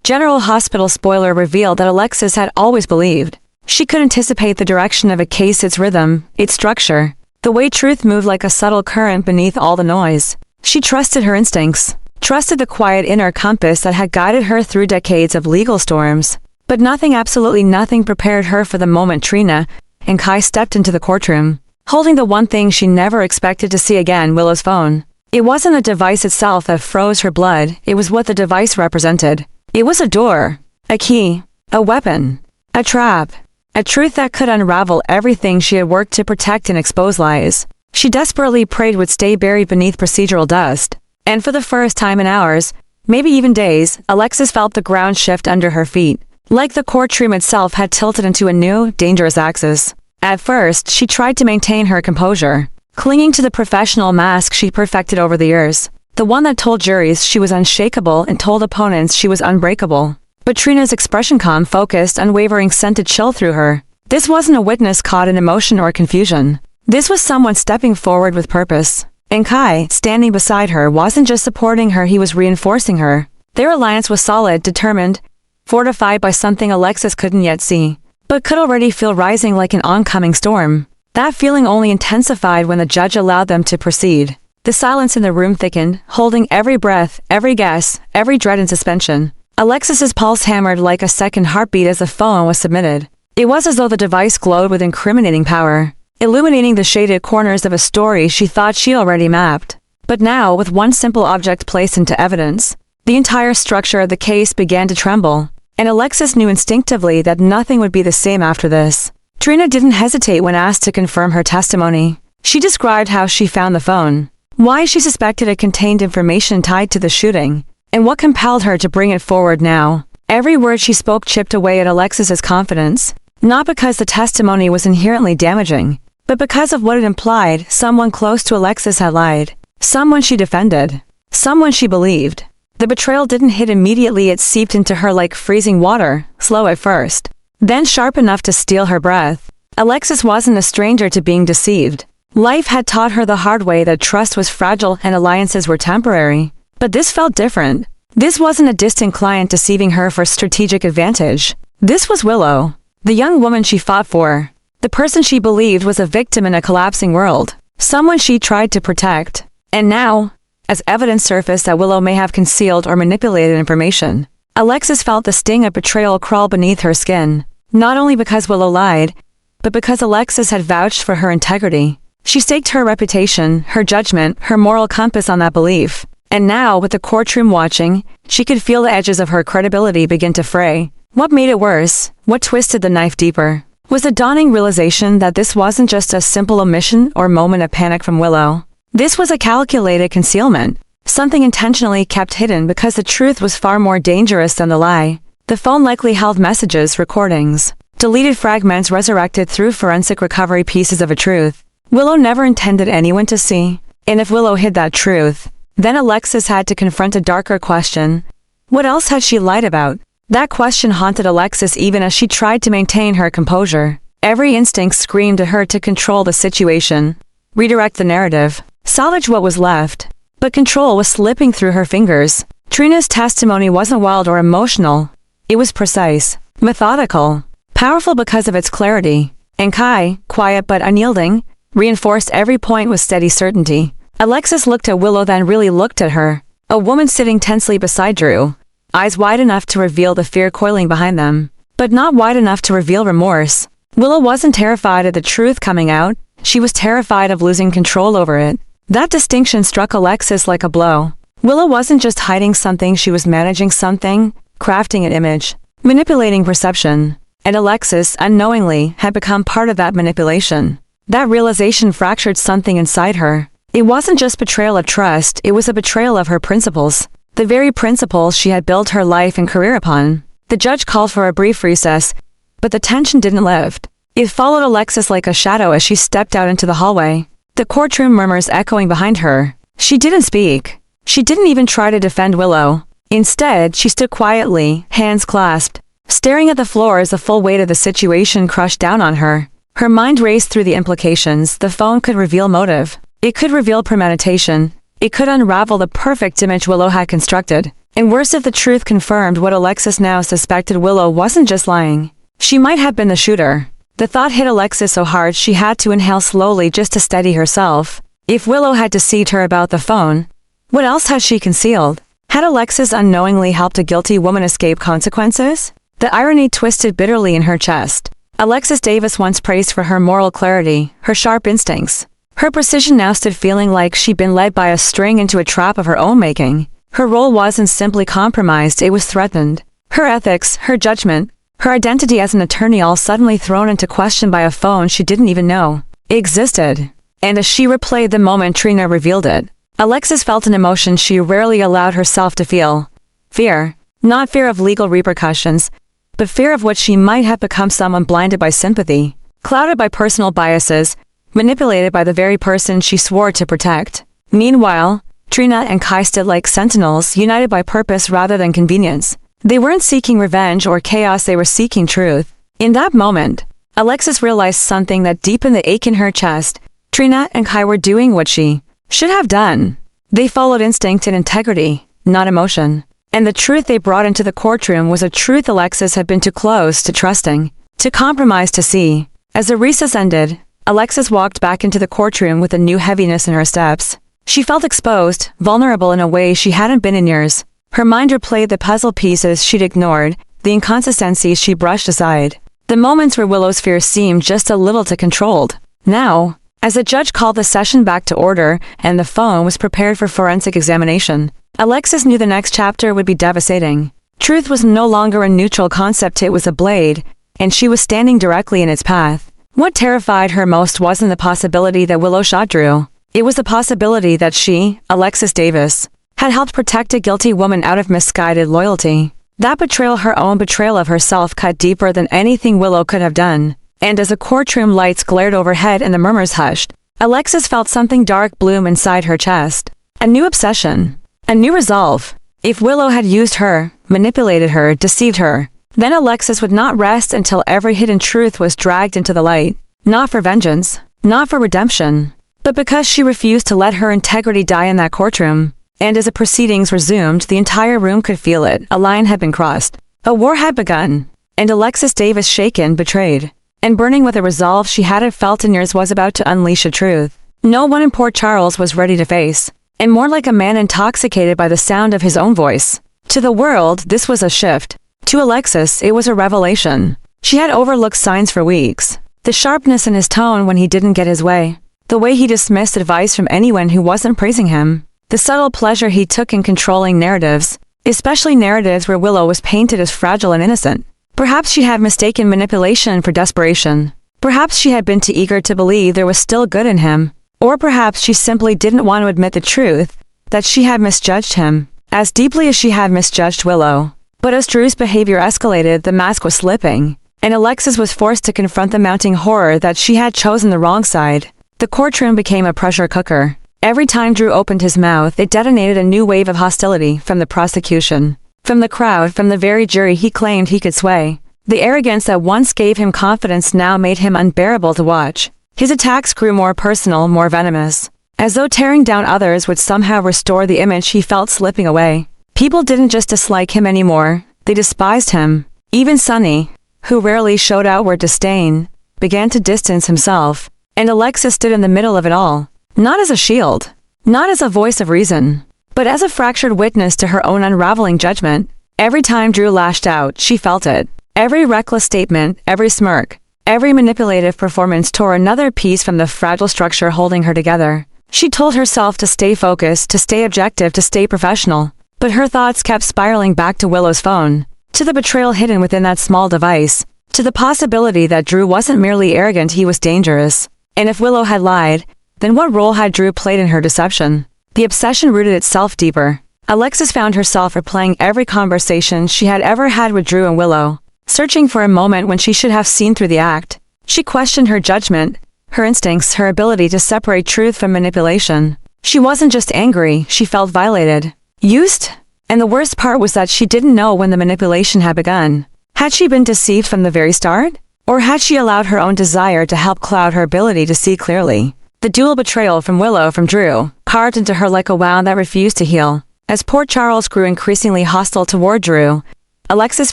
General Hospital spoiler revealed that Alexis had always believed. She could anticipate the direction of a case, its rhythm, its structure, the way truth moved like a subtle current beneath all the noise. She trusted her instincts, trusted the quiet inner compass that had guided her through decades of legal storms. But nothing, absolutely nothing, prepared her for the moment Trina and Kai stepped into the courtroom, holding the one thing she never expected to see again: Willow's phone. It wasn't the device itself that froze her blood, it was what the device represented. It was a door, a key, a weapon, a trap, a truth that could unravel everything she had worked to protect and expose lies she desperately prayed would stay buried beneath procedural dust. And for the first time in hours, maybe even days, Alexis felt the ground shift under her feet, like the courtroom itself had tilted into a new, dangerous axis. At first, she tried to maintain her composure, clinging to the professional mask she perfected over the years, the one that told juries she was unshakable and told opponents she was unbreakable. But Trina's expression, calm, focused, unwavering, sent a chill through her. This wasn't a witness caught in emotion or confusion. This was someone stepping forward with purpose. And Kai, standing beside her, wasn't just supporting her, he was reinforcing her. Their alliance was solid, determined, fortified by something Alexis couldn't yet see, but could already feel rising like an oncoming storm. That feeling only intensified when the judge allowed them to proceed. The silence in the room thickened, holding every breath, every guess, every dread in suspension. Alexis's pulse hammered like a second heartbeat as the phone was submitted. It was as though the device glowed with incriminating power, illuminating the shaded corners of a story she thought she already mapped. But now, with one simple object placed into evidence, the entire structure of the case began to tremble, and Alexis knew instinctively that nothing would be the same after this. Trina didn't hesitate when asked to confirm her testimony. She described how she found the phone, why she suspected it contained information tied to the shooting, and what compelled her to bring it forward now. Every word she spoke chipped away at Alexis's confidence, not because the testimony was inherently damaging, but because of what it implied. Someone close to Alexis had lied. Someone she defended. Someone she believed. The betrayal didn't hit immediately, it seeped into her like freezing water, slow at first, then sharp enough to steal her breath. Alexis wasn't a stranger to being deceived. Life had taught her the hard way that trust was fragile and alliances were temporary. But this felt different. This wasn't a distant client deceiving her for strategic advantage. This was Willow, the young woman she fought for, the person she believed was a victim in a collapsing world, someone she tried to protect. And now, as evidence surfaced that Willow may have concealed or manipulated information, Alexis felt the sting of betrayal crawl beneath her skin, not only because Willow lied, but because Alexis had vouched for her integrity. She staked her reputation, her judgment, her moral compass on that belief. And now, with the courtroom watching, she could feel the edges of her credibility begin to fray. What made it worse, what twisted the knife deeper, was the dawning realization that this wasn't just a simple omission or moment of panic from Willow. This was a calculated concealment, something intentionally kept hidden because the truth was far more dangerous than the lie. The phone likely held messages, recordings, deleted fragments resurrected through forensic recovery, pieces of a truth Willow never intended anyone to see. And if Willow hid that truth, then Alexis had to confront a darker question. What else had she lied about? That question haunted Alexis even as she tried to maintain her composure. Every instinct screamed to her to control the situation, redirect the narrative, salvage what was left. But control was slipping through her fingers. Trina's testimony wasn't wild or emotional. It was precise, methodical, powerful because of its clarity. And Kai, quiet but unyielding, reinforced every point with steady certainty. Alexis looked at Willow, then really looked at her. A woman sitting tensely beside Drew, eyes wide enough to reveal the fear coiling behind them, but not wide enough to reveal remorse. Willow wasn't terrified of the truth coming out, she was terrified of losing control over it. That distinction struck Alexis like a blow. Willow wasn't just hiding something, she was managing something, crafting an image, manipulating perception. And Alexis, unknowingly, had become part of that manipulation. That realization fractured something inside her. It wasn't just betrayal of trust, it was a betrayal of her principles. The very principles she had built her life and career upon. The judge called for a brief recess, but the tension didn't lift. It followed Alexis like a shadow as she stepped out into the hallway. The courtroom murmurs echoing behind her. She didn't speak. She didn't even try to defend Willow. Instead, she stood quietly, hands clasped, staring at the floor as the full weight of the situation crushed down on her. Her mind raced through the implications. The phone could reveal motive. It could reveal premeditation. It could unravel the perfect image Willow had constructed. And worse if the truth confirmed what Alexis now suspected, Willow wasn't just lying. She might have been the shooter. The thought hit Alexis so hard she had to inhale slowly just to steady herself. If Willow had deceived her about the phone, what else had she concealed? Had Alexis unknowingly helped a guilty woman escape consequences? The irony twisted bitterly in her chest. Alexis Davis once praised for her moral clarity, her sharp instincts. Her precision now stood feeling like she'd been led by a string into a trap of her own making. Her role wasn't simply compromised, it was threatened. Her ethics, her judgment, her identity as an attorney all suddenly thrown into question by a phone she didn't even know existed. And as she replayed the moment Trina revealed it, Alexis felt an emotion she rarely allowed herself to feel. Fear. Not fear of legal repercussions, but fear of what she might have become, someone blinded by sympathy, clouded by personal biases, manipulated by the very person she swore to protect. Meanwhile, Trina and Kai stood like sentinels, united by purpose rather than convenience. They weren't seeking revenge or chaos, they were seeking truth. In that moment, Alexis realized something that deepened the ache in her chest. Trina and Kai were doing what she should have done. They followed instinct and integrity, not emotion. And the truth they brought into the courtroom was a truth Alexis had been too close to trusting, to compromise to see. As the recess ended, Alexis walked back into the courtroom with a new heaviness in her steps. She felt exposed, vulnerable in a way she hadn't been in years. Her mind replayed the puzzle pieces she'd ignored, the inconsistencies she brushed aside, the moments where Willow's fear seemed just a little too controlled. Now, as the judge called the session back to order and the phone was prepared for forensic examination, Alexis knew the next chapter would be devastating. Truth was no longer a neutral concept, it was a blade, and she was standing directly in its path. What terrified her most wasn't the possibility that Willow shot Drew. It was the possibility that she, Alexis Davis, had helped protect a guilty woman out of misguided loyalty. That betrayal, her own betrayal of herself, cut deeper than anything Willow could have done. And as the courtroom lights glared overhead and the murmurs hushed, Alexis felt something dark bloom inside her chest. A new obsession. A new resolve. If Willow had used her, manipulated her, deceived her, then Alexis would not rest until every hidden truth was dragged into the light. Not for vengeance, not for redemption, but because she refused to let her integrity die in that courtroom. And as the proceedings resumed, the entire room could feel it. A line had been crossed. A war had begun. And Alexis Davis, shaken, betrayed, and burning with a resolve she hadn't felt in years, was about to unleash a truth no one in Port Charles was ready to face. And more like a man intoxicated by the sound of his own voice. To the world, this was a shift. To Alexis, it was a revelation. She had overlooked signs for weeks. The sharpness in his tone when he didn't get his way. The way he dismissed advice from anyone who wasn't praising him. The subtle pleasure he took in controlling narratives, especially narratives where Willow was painted as fragile and innocent. Perhaps she had mistaken manipulation for desperation. Perhaps she had been too eager to believe there was still good in him. Or perhaps she simply didn't want to admit the truth, that she had misjudged him, as deeply as she had misjudged Willow. But as Drew's behavior escalated, the mask was slipping, and Alexis was forced to confront the mounting horror that she had chosen the wrong side. The courtroom became a pressure cooker. Every time Drew opened his mouth, it detonated a new wave of hostility from the prosecution, from the crowd, from the very jury he claimed he could sway. The arrogance that once gave him confidence now made him unbearable to watch. His attacks grew more personal, more venomous, as though tearing down others would somehow restore the image he felt slipping away. People didn't just dislike him anymore, they despised him. Even Sonny, who rarely showed outward disdain, began to distance himself, and Alexis stood in the middle of it all. Not as a shield, not as a voice of reason, but as a fractured witness to her own unraveling judgment. Every time Drew lashed out, she felt it. Every reckless statement, every smirk, every manipulative performance tore another piece from the fragile structure holding her together. She told herself to stay focused, to stay objective, to stay professional. But her thoughts kept spiraling back to Willow's phone, to the betrayal hidden within that small device, to the possibility that Drew wasn't merely arrogant, he was dangerous. And if Willow had lied, then what role had Drew played in her deception? The obsession rooted itself deeper. Alexis found herself replaying every conversation she had ever had with Drew and Willow, searching for a moment when she should have seen through the act. She questioned her judgment, her instincts, her ability to separate truth from manipulation. She wasn't just angry, she felt violated, used, and the worst part was that she didn't know when the manipulation had begun. Had she been deceived from the very start? Or had she allowed her own desire to help cloud her ability to see clearly? The dual betrayal from Willow, from Drew, carved into her like a wound that refused to heal. As Port Charles grew increasingly hostile toward Drew, Alexis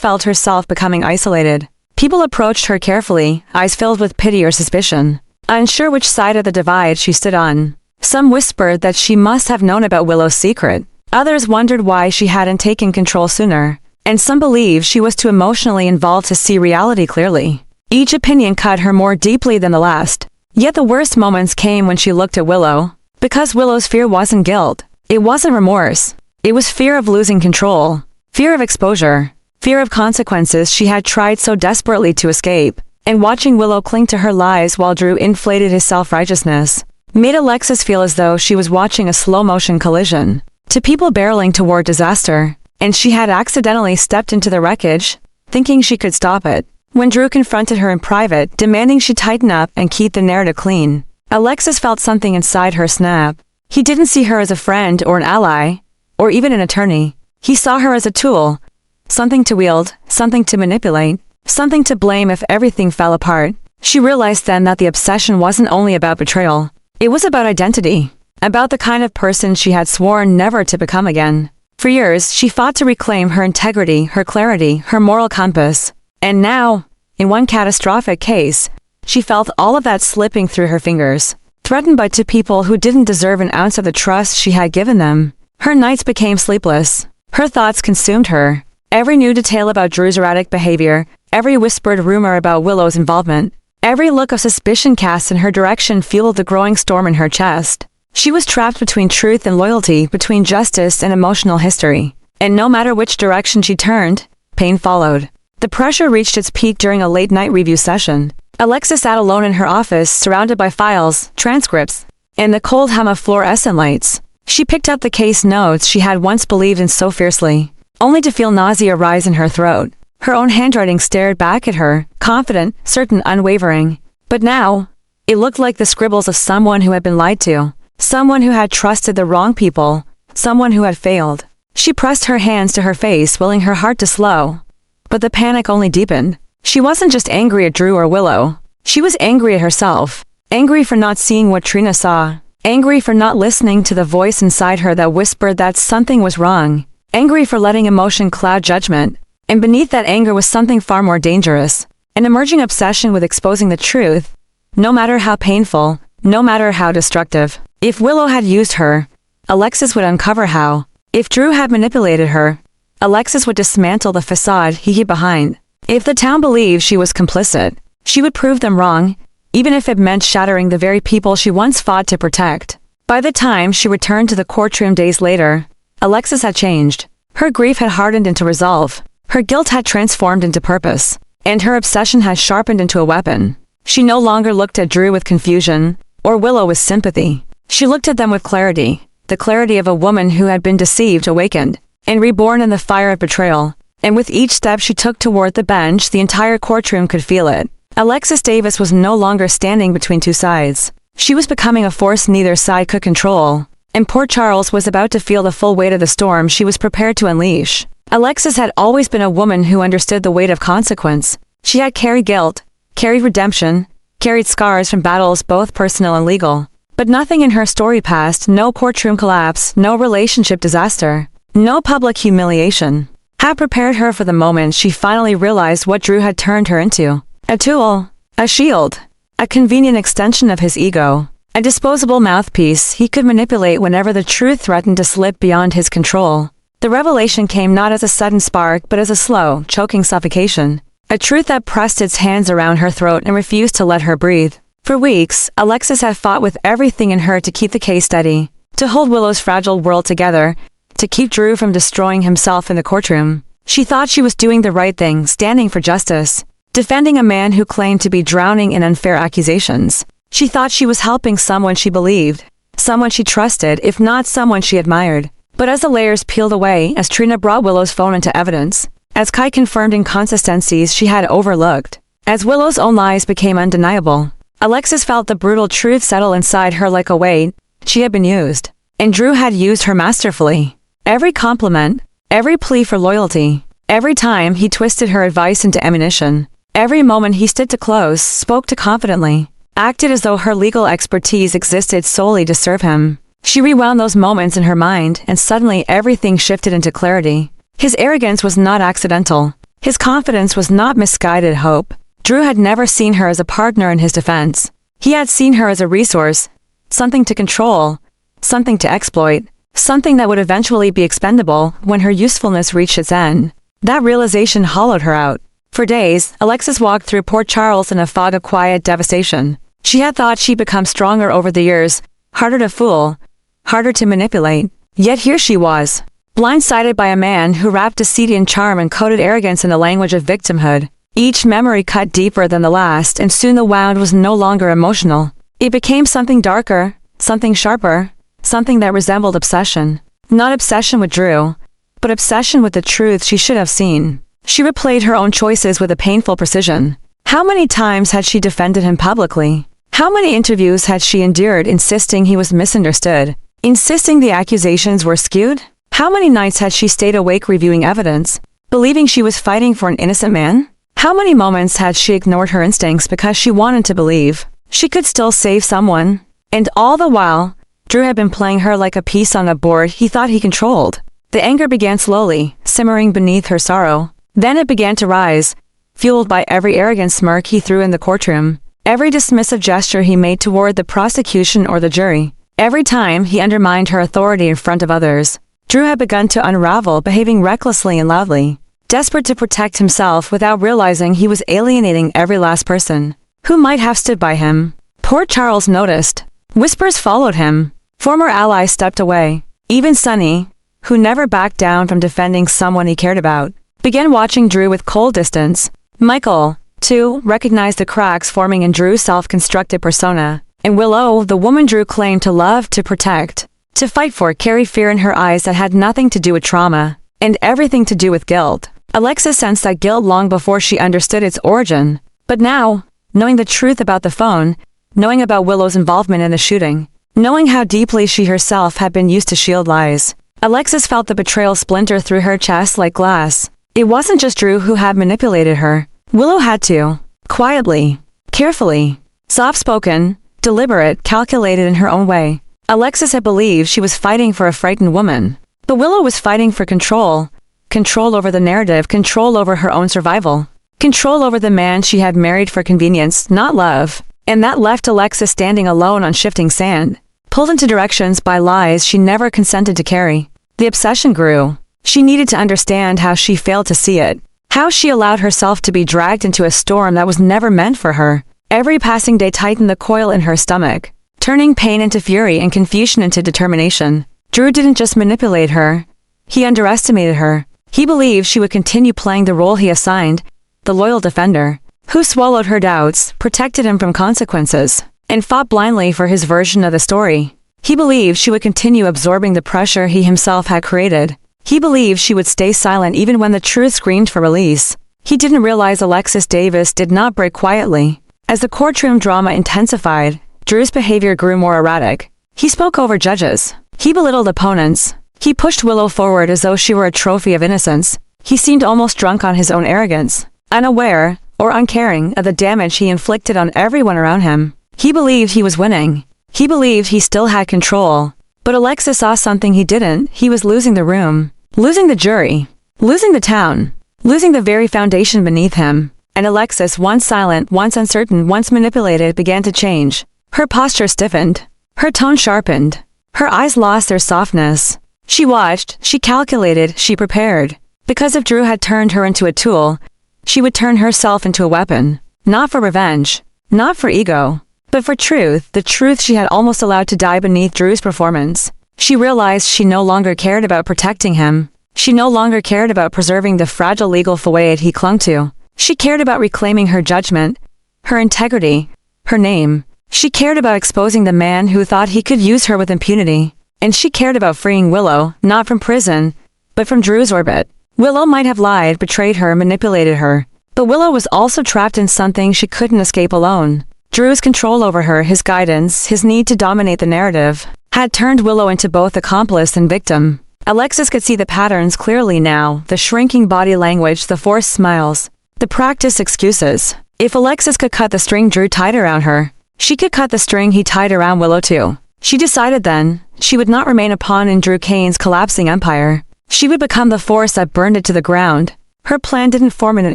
felt herself becoming isolated. People approached her carefully, eyes filled with pity or suspicion, unsure which side of the divide she stood on. Some whispered that she must have known about Willow's secret. Others wondered why she hadn't taken control sooner, and some believed she was too emotionally involved to see reality clearly. Each opinion cut her more deeply than the last. Yet the worst moments came when she looked at Willow. Because Willow's fear wasn't guilt. It wasn't remorse. It was fear of losing control. Fear of exposure. Fear of consequences she had tried so desperately to escape. And watching Willow cling to her lies while Drew inflated his self-righteousness made Alexis feel as though she was watching a slow-motion collision. To people barreling toward disaster. And she had accidentally stepped into the wreckage, thinking she could stop it. When Drew confronted her in private, demanding she tighten up and keep the narrative clean, Alexis felt something inside her snap. He didn't see her as a friend or an ally, or even an attorney. He saw her as a tool, something to wield, something to manipulate, something to blame if everything fell apart. She realized then that the obsession wasn't only about betrayal. It was about identity, about the kind of person she had sworn never to become again. For years, she fought to reclaim her integrity, her clarity, her moral compass. And now, in one catastrophic case, she felt all of that slipping through her fingers, threatened by two people who didn't deserve an ounce of the trust she had given them. Her nights became sleepless. Her thoughts consumed her. Every new detail about Drew's erratic behavior, every whispered rumor about Willow's involvement, every look of suspicion cast in her direction fueled the growing storm in her chest. She was trapped between truth and loyalty, between justice and emotional history. And no matter which direction she turned, pain followed. The pressure reached its peak during a late-night review session. Alexis sat alone in her office, surrounded by files, transcripts, and the cold hum of fluorescent lights. She picked up the case notes she had once believed in so fiercely, only to feel nausea rise in her throat. Her own handwriting stared back at her, confident, certain, unwavering. But now, it looked like the scribbles of someone who had been lied to, someone who had trusted the wrong people, someone who had failed. She pressed her hands to her face, willing her heart to slow. But the panic only deepened. She wasn't just angry at Drew or Willow. She was angry at herself. Angry for not seeing what Trina saw. Angry for not listening to the voice inside her that whispered that something was wrong. Angry for letting emotion cloud judgment. And beneath that anger was something far more dangerous. An emerging obsession with exposing the truth, no matter how painful, no matter how destructive. If Willow had used her, Alexis would uncover how. If Drew had manipulated her, Alexis would dismantle the facade he hid behind. If the town believed she was complicit, she would prove them wrong, even if it meant shattering the very people she once fought to protect. By the time she returned to the courtroom days later, Alexis had changed. Her grief had hardened into resolve. Her guilt had transformed into purpose. And her obsession had sharpened into a weapon. She no longer looked at Drew with confusion, or Willow with sympathy. She looked at them with clarity, the clarity of a woman who had been deceived, awakened, and reborn in the fire of betrayal. And with each step she took toward the bench, the entire courtroom could feel it. Alexis Davis was no longer standing between two sides. She was becoming a force neither side could control. And Port Charles was about to feel the full weight of the storm she was prepared to unleash. Alexis had always been a woman who understood the weight of consequence. She had carried guilt, carried redemption, carried scars from battles both personal and legal. But nothing in her story past, no courtroom collapse, no relationship disaster, no public humiliation, had prepared her for the moment she finally realized what Drew had turned her into. A tool, a shield, a convenient extension of his ego, a disposable mouthpiece he could manipulate whenever the truth threatened to slip beyond his control. The revelation came not as a sudden spark but as a slow, choking suffocation. A truth that pressed its hands around her throat and refused to let her breathe. For weeks, Alexis had fought with everything in her to keep the case steady, to hold Willow's fragile world together, to keep Drew from destroying himself in the courtroom. She thought she was doing the right thing, standing for justice, defending a man who claimed to be drowning in unfair accusations. She thought she was helping someone she believed, someone she trusted, if not someone she admired. But as the layers peeled away, as Trina brought Willow's phone into evidence, as Kai confirmed inconsistencies she had overlooked, as Willow's own lies became undeniable, Alexis felt the brutal truth settle inside her like a weight. She had been used, and Drew had used her masterfully. Every compliment, every plea for loyalty, every time he twisted her advice into ammunition, every moment he stood too close, spoke too confidently, acted as though her legal expertise existed solely to serve him. She rewound those moments in her mind, and suddenly everything shifted into clarity. His arrogance was not accidental. His confidence was not misguided hope. Drew had never seen her as a partner in his defense. He had seen her as a resource, something to control, something to exploit, something that would eventually be expendable when her usefulness reached its end. That realization hollowed her out. For days, Alexis walked through Port Charles in a fog of quiet devastation. She had thought she'd become stronger over the years, harder to fool, harder to manipulate. Yet here she was, blindsided by a man who wrapped deceit in charm and coded arrogance in the language of victimhood. Each memory cut deeper than the last, and soon the wound was no longer emotional. It became something darker, something sharper, something that resembled obsession. Not obsession with Drew, but obsession with the truth she should have seen. She replayed her own choices with a painful precision. How many times had she defended him publicly? How many interviews had she endured insisting he was misunderstood, insisting the accusations were skewed? How many nights had she stayed awake reviewing evidence, believing she was fighting for an innocent man? How many moments had she ignored her instincts because she wanted to believe she could still save someone? And all the while, Drew had been playing her like a piece on a board he thought he controlled. The anger began slowly, simmering beneath her sorrow. Then it began to rise, fueled by every arrogant smirk he threw in the courtroom, every dismissive gesture he made toward the prosecution or the jury, every time he undermined her authority in front of others. Drew had begun to unravel, behaving recklessly and loudly, desperate to protect himself without realizing he was alienating every last person who might have stood by him. Port Charles noticed. Whispers followed him. Former allies stepped away. Even Sonny, who never backed down from defending someone he cared about, began watching Drew with cold distance. Michael, too, recognized the cracks forming in Drew's self-constructed persona. And Willow, the woman Drew claimed to love, to protect, to fight for, carried fear in her eyes that had nothing to do with trauma, and everything to do with guilt. Alexis sensed that guilt long before she understood its origin. But now, knowing the truth about the phone, knowing about Willow's involvement in the shooting, knowing how deeply she herself had been used to shield lies, Alexis felt the betrayal splinter through her chest like glass. It wasn't just Drew who had manipulated her. Willow had too. Quietly, carefully, soft-spoken, deliberate, calculated in her own way. Alexis had believed she was fighting for a frightened woman. But Willow was fighting for control. Control over the narrative, control over her own survival. Control over the man she had married for convenience, not love. And that left Alexis standing alone on shifting sand, pulled into directions by lies she never consented to carry. The obsession grew. She needed to understand how she failed to see it, how she allowed herself to be dragged into a storm that was never meant for her. Every passing day tightened the coil in her stomach, turning pain into fury and confusion into determination. Drew didn't just manipulate her. He underestimated her. He believed she would continue playing the role he assigned, the loyal defender, who swallowed her doubts, protected him from consequences, and fought blindly for his version of the story. He believed she would continue absorbing the pressure he himself had created. He believed she would stay silent even when the truth screamed for release. He didn't realize Alexis Davis did not break quietly. As the courtroom drama intensified, Drew's behavior grew more erratic. He spoke over judges. He belittled opponents. He pushed Willow forward as though she were a trophy of innocence. He seemed almost drunk on his own arrogance, unaware or uncaring of the damage he inflicted on everyone around him. He believed he was winning. He believed he still had control. But Alexis saw something he didn't. He was losing the room, losing the jury, losing the town, losing the very foundation beneath him. And Alexis, once silent, once uncertain, once manipulated, began to change. Her posture stiffened. Her tone sharpened. Her eyes lost their softness. She watched, she calculated, she prepared. Because if Drew had turned her into a tool, she would turn herself into a weapon. Not for revenge, not for ego, but for truth, the truth she had almost allowed to die beneath Drew's performance. She realized she no longer cared about protecting him. She no longer cared about preserving the fragile legal facade he clung to. She cared about reclaiming her judgment, her integrity, her name. She cared about exposing the man who thought he could use her with impunity. And she cared about freeing Willow, not from prison, but from Drew's orbit. Willow might have lied, betrayed her, manipulated her. But Willow was also trapped in something she couldn't escape alone. Drew's control over her, his guidance, his need to dominate the narrative, had turned Willow into both accomplice and victim. Alexis could see the patterns clearly now, the shrinking body language, the forced smiles, the practiced excuses. If Alexis could cut the string Drew tied around her, she could cut the string he tied around Willow too. She decided then, she would not remain a pawn in Drew Kane's collapsing empire. She would become the force that burned it to the ground. Her plan didn't form in an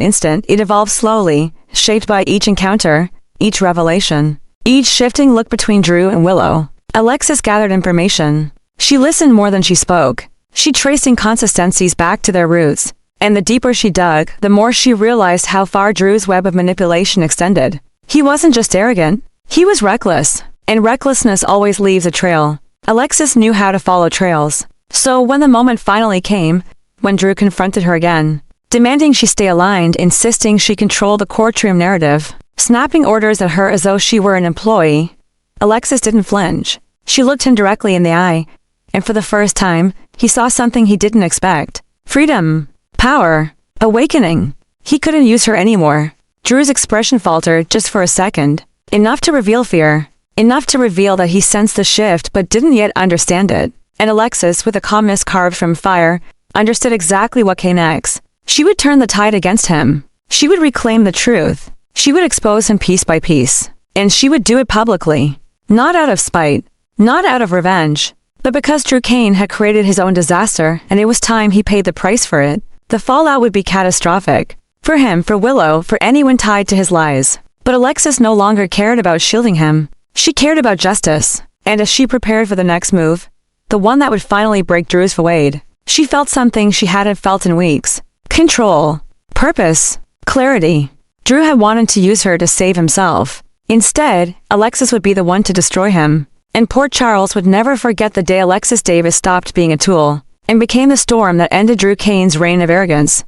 instant, it evolved slowly, shaped by each encounter, each revelation, each shifting look between Drew and Willow. Alexis gathered information. She listened more than she spoke. She traced inconsistencies back to their roots. And the deeper she dug, the more she realized how far Drew's web of manipulation extended. He wasn't just arrogant, he was reckless. And recklessness always leaves a trail. Alexis knew how to follow trails. So when the moment finally came, when Drew confronted her again, demanding she stay aligned, insisting she control the courtroom narrative, snapping orders at her as though she were an employee, Alexis didn't flinch. She looked him directly in the eye, and for the first time, he saw something he didn't expect. Freedom. Power. Awakening. He couldn't use her anymore. Drew's expression faltered just for a second. Enough to reveal fear. Enough to reveal that he sensed the shift but didn't yet understand it. And Alexis, with a calmness carved from fire, understood exactly what came next. She would turn the tide against him. She would reclaim the truth. She would expose him piece by piece. And she would do it publicly. Not out of spite. Not out of revenge. But because Drew Kane had created his own disaster, and it was time he paid the price for it, the fallout would be catastrophic. For him, for Willow, for anyone tied to his lies. But Alexis no longer cared about shielding him. She cared about justice. And as she prepared for the next move, the one that would finally break Drew's void, she felt something she hadn't felt in weeks. Control. Purpose. Clarity. Drew had wanted to use her to save himself. Instead, Alexis would be the one to destroy him. And Port Charles would never forget the day Alexis Davis stopped being a tool and became the storm that ended Drew Kane's reign of arrogance.